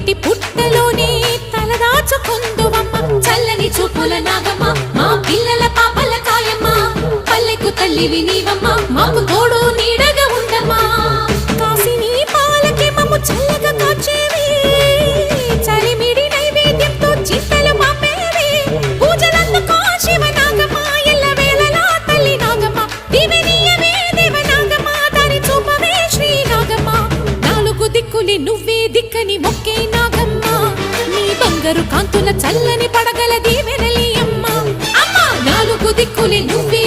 పుట్టి పుట్టలోనే తలదాచుకుందువమ్మ చల్లని చూపుల నాగమ్మ మా పిల్లల పాపల కాయమ్మ పల్లెకు తల్లివి నీవమ్మ మాకు తోడు నీడగా ఉండమ్మా కాసిని పాలకి మమ్ము చల్లగా కాచేవి చలిమిడి నైవేద్యంతో చింతలు మాపేవి పూజలందుకో శివ నాగమ్మ ఎల్ల వేళలా తల్లి నాగమ్మ దివినీయవే దేవ నాగమ్మ దాని చూపవే శ్రీ నాగమ్మ నాలుగు దిక్కులి నువ్వే దిక్కని మొక్కే నాగమ్మ నీ బంగారు కాంతుల చల్లని పడగల దీవెనలి అమ్మ అమ్మ నాలుగు దిక్కులి నువ్వే